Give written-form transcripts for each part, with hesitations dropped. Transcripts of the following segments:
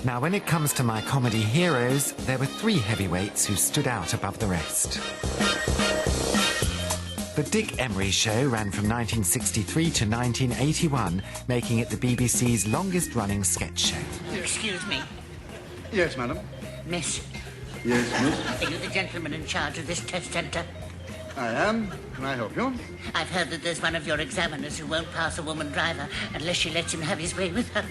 Now, when it comes to my comedy heroes, there were three heavyweights who stood out above the rest. The Dick Emery Show ran from 1963 to 1981, making it the BBC's longest-running sketch show. Excuse me. Yes, madam. Miss. Yes, miss? Are you the gentleman in charge of this test centre? I am. Can I help you? I've heard that there's one of your examiners who won't pass a woman driver unless she lets him have his way with her.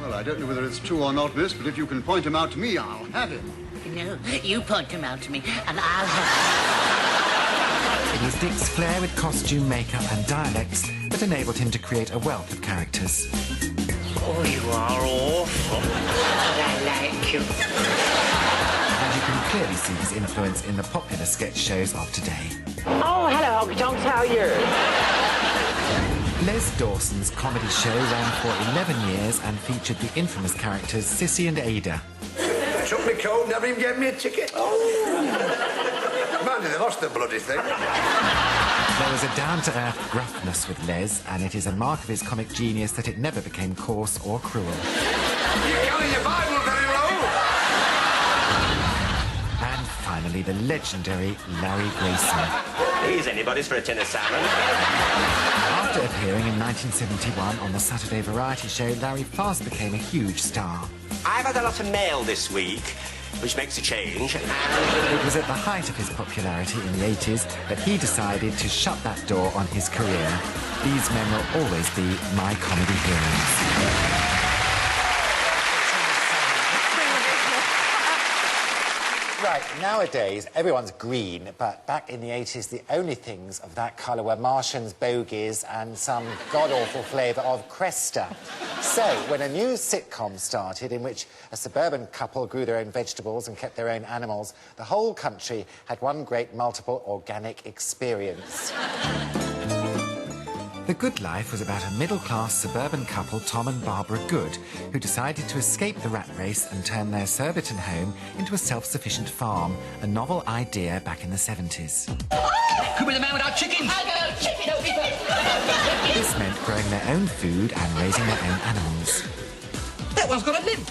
Well, I don't know whether it's true or not, miss, but if you can point him out to me, I'll have him. No, you point him out to me, and I'll have him. It was Dick's flair with costume, makeup and dialects that enabled him to create a wealth of characters. Oh, you are awful. But I like you. And you can clearly see his influence in the popular sketch shows of today. Oh, hello, Honky Tonks, how are you? Les Dawson's comedy show ran for 11 years and featured the infamous characters Sissy and Ada. Took me cold, never even gave me a ticket. Oh. Man, they lost the bloody thing. There was a down-to-earth gruffness with Les, and it is a mark of his comic genius that it never became coarse or cruel. You're carrying your Bible very low. And finally, the legendary Larry Grayson. He's anybody's for a tin of salmon. After appearing in 1971 on the Saturday variety show, Larry fast became a huge star. I've had a lot of mail this week, which makes a change. It was at the height of his popularity in the 80s that he decided to shut that door on his career. These men will always be my comedy heroes. Right, nowadays, everyone's green, but back in the 80s, the only things of that colour were Martians, bogies, and some god-awful flavour of Cresta. So, when a new sitcom started in which a suburban couple grew their own vegetables and kept their own animals, the whole country had one great multiple organic experience. The Good Life was about a middle-class suburban couple, Tom and Barbara Good, who decided to escape the rat race and turn their Surbiton home into a self-sufficient farm, a novel idea back in the 70s. Could be the man without chickens. I got a chicken. This meant growing their own food and raising their own animals. That one's got a limp.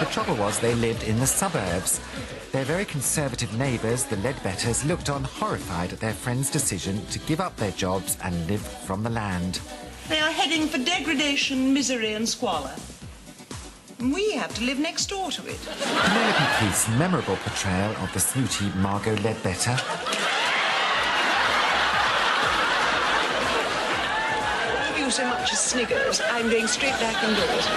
The trouble was they lived in the suburbs. Their very conservative neighbours, the Ledbetters, looked on horrified at their friend's decision to give up their jobs and live from the land. They are heading for degradation, misery and squalor. And we have to live next door to it. Penelope Keith's memorable portrayal of the snooty Margot Ledbetter. If you so much as sniggers, I'm going straight back indoors.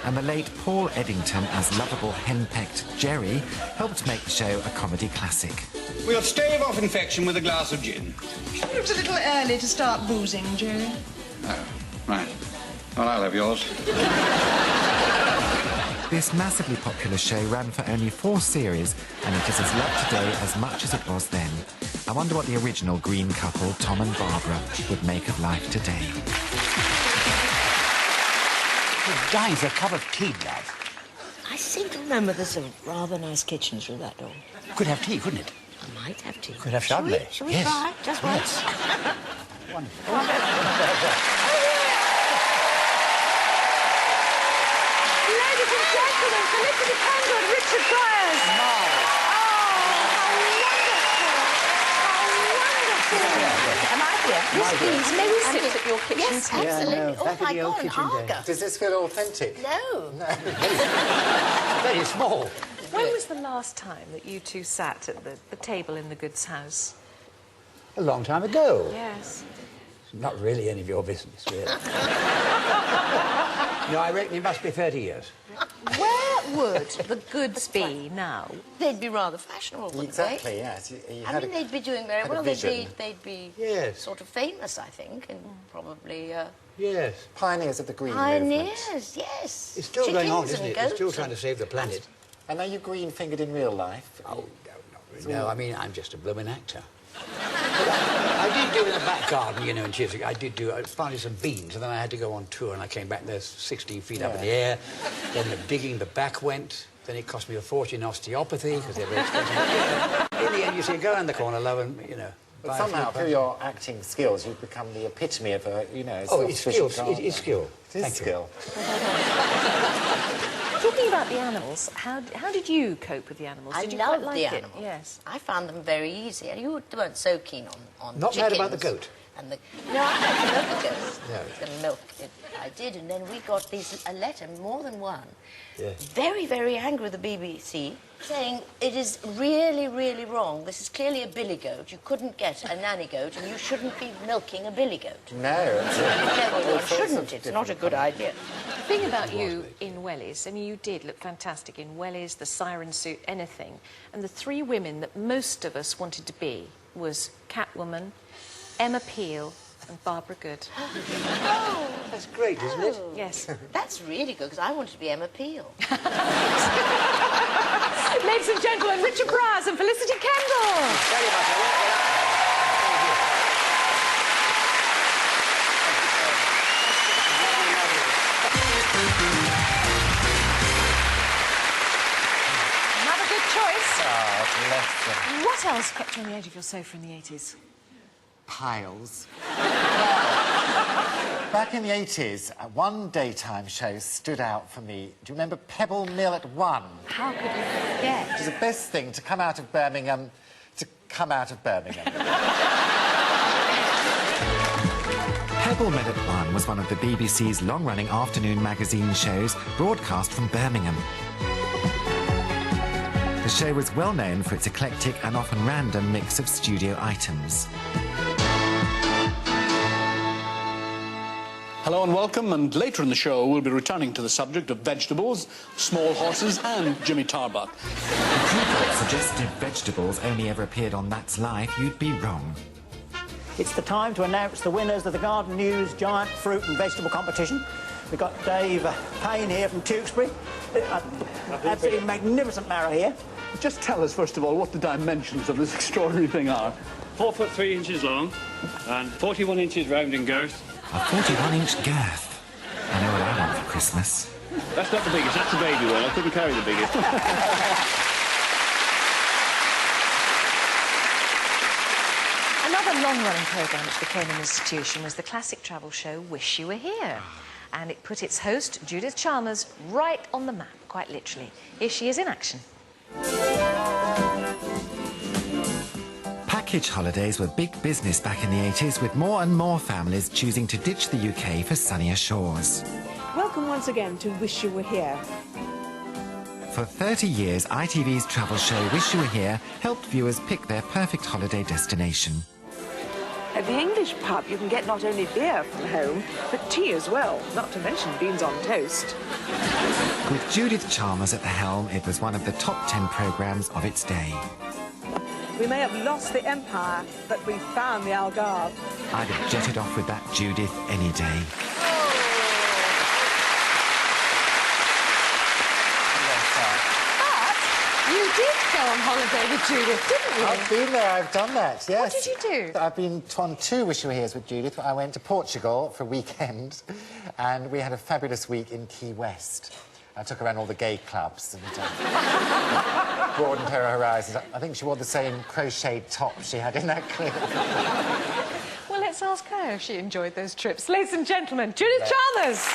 And the late Paul Eddington as lovable henpecked Jerry helped make the show a comedy classic. We'll stave off infection with a glass of gin. It was a little early to start boozing, Jerry. Oh, right. Well, I'll have yours. This massively popular show ran for only 4 series, and it is as loved today as much as it was then. I wonder what the original green couple, Tom and Barbara, would make of life today. You're dying for a cup of tea, love. I seem to remember there's a rather nice kitchen through that door. Could have tea, couldn't it? I might have tea. Could have Chardonnay. Shall we Yes. try? Just once. Wonderful. Ladies and gentlemen, Felicity Kendall and Richard Byers. Marvellous. Am I here? Yes, please. May we sit at your kitchen Yes, table? absolutely. no, Oh, back my at the old God, kitchen Harger. there. Does this feel authentic? No. Very small. When was the last time that you two sat at the table in the Goods house? A long time ago. Yes. Not really any of your business, really. No, I reckon it must be 30 years. Where would the Goods be now? They'd be rather fashionable, wouldn't Exactly, they? yes. I mean, they'd be doing very had a well. They'd vision. be Yes. sort of famous, I think, and probably Yes. Pioneers of the green movement. pioneers. Yes. It's still going on, Chickens isn't and it? It's still goats trying to save the planet. And are you green-fingered in real life? Oh, no, not really. No, I mean, I'm just a blooming actor. I did do in the back garden, you know, in Chiswick. I planted some beans, and then I had to go on tour, and I came back there 16 feet up in the air. Then the digging, the back went. Then it cost me a fortune in osteopathy, because they're very expensive. In the end, you see, go around the corner, love, and, you know, But somehow, through your acting skills, you've become the epitome of a, you know... Oh, it's skill. It is skill. It is skill. Talking about the animals, how did you cope with the animals? I Did you loved quite like the it? animals. Yes. I found them very easy. And you weren't so keen on Not mad chickens. about the goat. And no, I had to milk the goats. No. The milk, I did. And then we got a letter, more than one, Yeah. very, very angry with the BBC, saying it is really, really wrong. This is clearly a billy goat. You couldn't get a nanny goat, and you shouldn't be milking a billy goat. No. One shouldn't. It's not a good idea. The thing about you in wellies, I mean, you did look fantastic in wellies, the siren suit, anything. And the three women that most of us wanted to be was Catwoman, Emma Peel and Barbara Good. Oh, That's great, isn't it? Yes. that's really good, because I wanted to be Emma Peel. Ladies and gentlemen, Richard Braz and Felicity Kendall. Very much. I like that. Another good choice. Oh, bless them. What else kept you on the edge of your sofa in the 80s? Piles. Back in the 80s, one daytime show stood out for me. Do you remember Pebble Mill at 1? How could you forget? It was the best thing to come out of Birmingham, Pebble Mill at 1 was one of the BBC's long-running afternoon magazine shows broadcast from Birmingham. The show was well known for its eclectic and often random mix of studio items. Hello and welcome, and later in the show we'll be returning to the subject of vegetables, small horses and Jimmy Tarbuck. If you thought suggestive vegetables only ever appeared on That's Life, you'd be wrong. It's the time to announce the winners of the Garden News Giant Fruit and Vegetable Competition. We've got Dave Payne here from Tewkesbury. Absolutely magnificent marrow here. Just tell us, first of all, what the dimensions of this extraordinary thing are. 4 foot 3 inches long and 41 inches round in girth. A 41-inch girth. I know what I want for Christmas. That's not the biggest, that's the baby one. I couldn't carry the biggest. Another long-running programme which became an institution was the classic travel show Wish You Were Here. And it put its host, Judith Chalmers, right on the map, quite literally. Here she is in action. Package holidays were big business back in the 80s, with more and more families choosing to ditch the UK for sunnier shores. Welcome once again to Wish You Were Here. For 30 years, ITV's travel show Wish You Were Here helped viewers pick their perfect holiday destination. At the English pub, you can get not only beer from home, but tea as well, not to mention beans on toast. With Judith Chalmers at the helm, it was one of the top 10 programmes of its day. We may have lost the Empire, but we found the Algarve. I'd have jetted off with that Judith any day. You did go on holiday with Judith, didn't you? I've been there, I've done that, yes. What did you do? I've been on 2 Wish You Were Here's with Judith. I went to Portugal for a weekend, and we had a fabulous week in Key West. I took her around all the gay clubs and broadened her horizons. I think she wore the same crocheted top she had in that clip. Well, let's ask her if she enjoyed those trips. Ladies and gentlemen, Judith Chalmers!